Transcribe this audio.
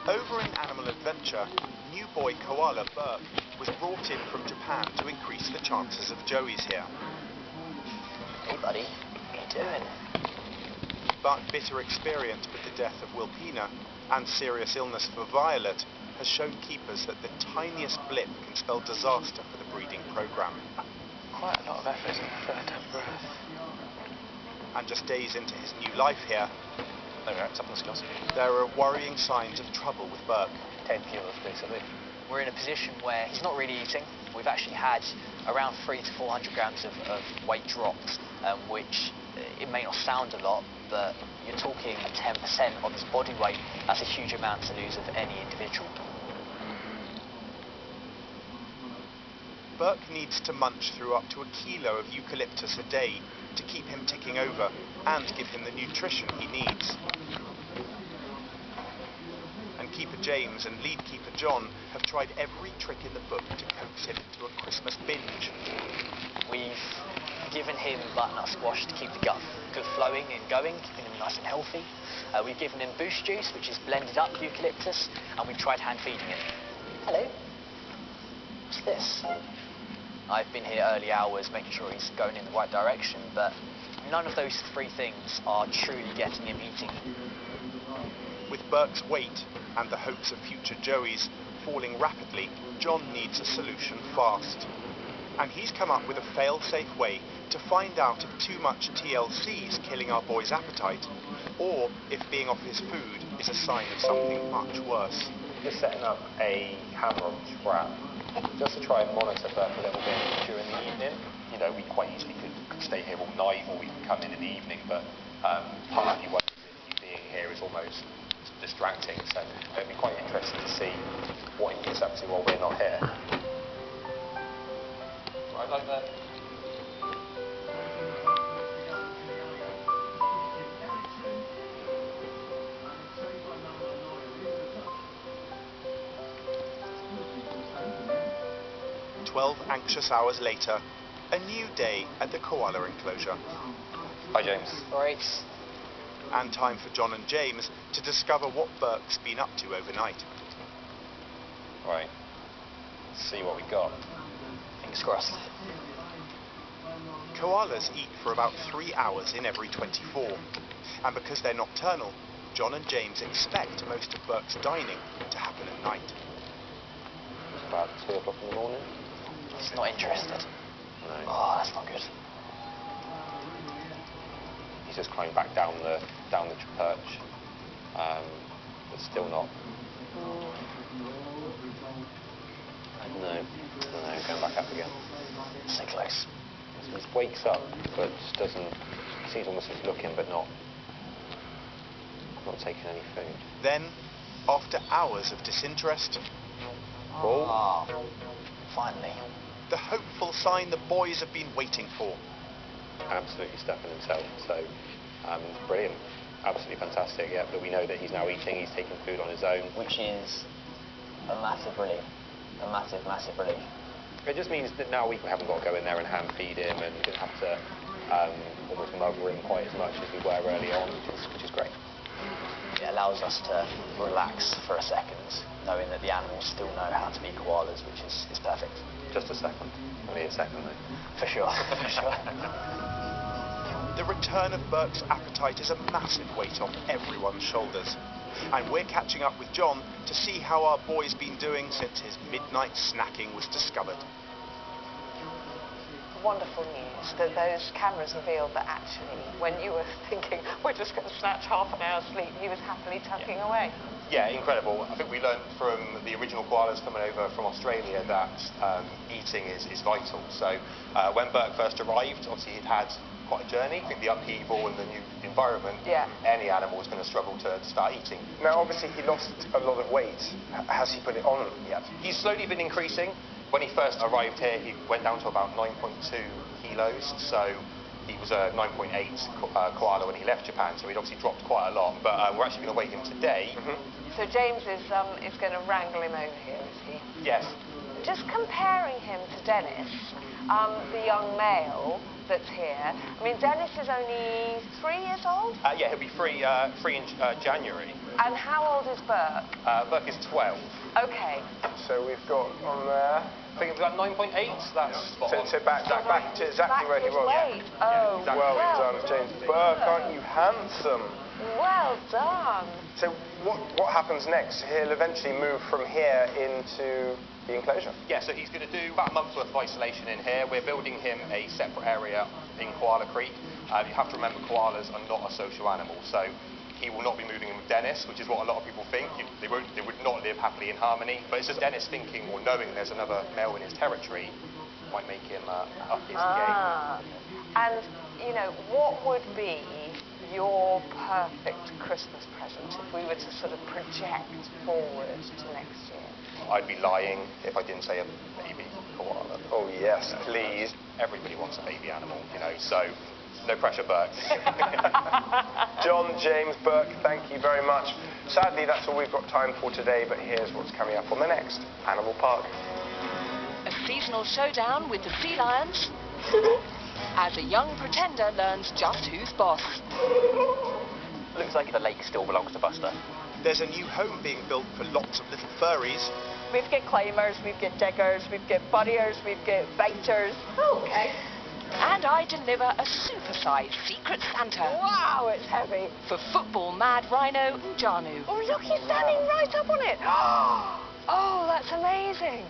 Over in Animal Adventure, new boy koala Burke was brought in from Japan to increase the chances of joeys here. Hey buddy, what are you doing? But bitter experience with the death of Wilpina and serious illness for Violet has shown keepers that the tiniest blip can spell disaster for the breeding programme. Quite a lot of effort in the third breath. And just days into his new life here, there are worrying signs of trouble with Burke. 10 kilos basically. We're in a position where he's not really eating. We've actually had around 300 to 400 grams of weight dropped, which it may not sound a lot, but you're talking 10% of his body weight. That's a huge amount to lose of any individual. Burke needs to munch through up to a kilo of eucalyptus a day to keep him ticking over and give him the nutrition he needs. And keeper James and lead keeper John have tried every trick in the book to coax him into a Christmas binge. We've given him butternut squash to keep the gut good flowing and going, keeping him nice and healthy. We've given him boost juice, which is blended up eucalyptus, and we've tried hand feeding him. Hello. What's this? I've been here early hours making sure he's going in the right direction, but none of those three things are truly getting him eating. With Burke's weight and the hopes of future joeys falling rapidly, John needs a solution fast. And he's come up with a fail-safe way to find out if too much TLC is killing our boy's appetite, or if being off his food is a sign of something much worse. Just setting up a hammer on trap, just to try and monitor Burke a little bit during the evening. You know, we quite easily could stay here all night, or we can come in the evening, but partly what you being here is almost distracting, so it'd be quite interesting to see what he gets up to while we're not here. Right, like that. "12 anxious hours later, a new day at the koala enclosure. Hi, James. All right. And time for John and James to discover what Burke's been up to overnight. Right. Let's see what we got. Fingers crossed. Koalas eat for about 3 hours in every 24, and because they're nocturnal, John and James expect most of Burke's dining to happen at night. It's about 2 o'clock in the morning. He's not interested. No. Oh, that's not good. He's just climbing back down the perch, but still not. No, going back up again. So close. He wakes up, but just doesn't. Seems almost he's looking, but not taking any food. Then, after hours of disinterest, Oh, finally. the hopeful sign the boys have been waiting for. Absolutely stuffing himself. So, brilliant, absolutely fantastic. Yeah, but we know that he's now eating. He's taking food on his own, Which is a massive relief. A massive, massive relief. It just means that now we haven't got to go in there and hand feed him, and we don't have to almost mother him quite as much as we were early on, which is great. It allows us to relax for a second, knowing that the animals still know how to be koalas, which is perfect. Just a second. Only a second, though. For sure, for sure. The return of Burke's appetite is a massive weight off everyone's shoulders. And we're catching up with John to see how our boy's been doing since his midnight snacking was discovered. Wonderful news that those cameras revealed that actually, when you were thinking, we're just going to snatch half an hour's sleep, he was happily tucking away. Yeah, incredible. I think we learned from the original koalas coming over from Australia that eating is vital. So when Burke first arrived, obviously he'd had quite a journey. I think the upheaval and the new environment, any animal is going to struggle to start eating. Now, obviously, he lost a lot of weight. Has he put it on yet? He's slowly been increasing. When he first arrived here, he went down to about 9.2 kilos. So He was a 9.8 koala when he left Japan, so he'd obviously dropped quite a lot. But we're actually going to weigh him today. So James is going to wrangle him over here, is he? Yes. Just comparing him to Dennis, the young male that's here. I mean, Dennis is only 3 years old? Yeah, he'll be free in January. And how old is Burke? Burke is 12. Okay. So we've got on there. I think it was about 9.8. That's spot on. So back to exactly where he was. Weight. Oh, exactly. Well done, James. Burke, aren't you handsome? Well done. So what happens next? He'll eventually move from here into the enclosure. Yeah, so he's going to do about a month's worth of isolation in here. We're building him a separate area in Koala Creek. You have to remember koalas are not a social animal, so he will not be moving in with Dennis, which is what a lot of people think. They would not live happily in harmony. But it's just Dennis thinking or knowing there's another male in his territory might make him up his game. And, you know, what would be your perfect Christmas present if we were to sort of project forward to next year? I'd be lying if I didn't say a baby koala. Oh yes, please. Everybody wants a baby animal, you know, so no pressure, Burke. John, James, Burke, thank you very much. Sadly, that's all we've got time for today, but here's what's coming up on the next Animal Park. A seasonal showdown with the sea lions as a young pretender learns just who's boss. Looks like the lake still belongs to Buster. There's a new home being built for lots of little furries. We've got climbers, we've got diggers, we've got buddiers, we've got biters. Okay. And I deliver a super-sized Secret Santa Wow, it's heavy. for football mad rhino Ujanu. Oh, look, he's standing right up on it. Oh, that's amazing.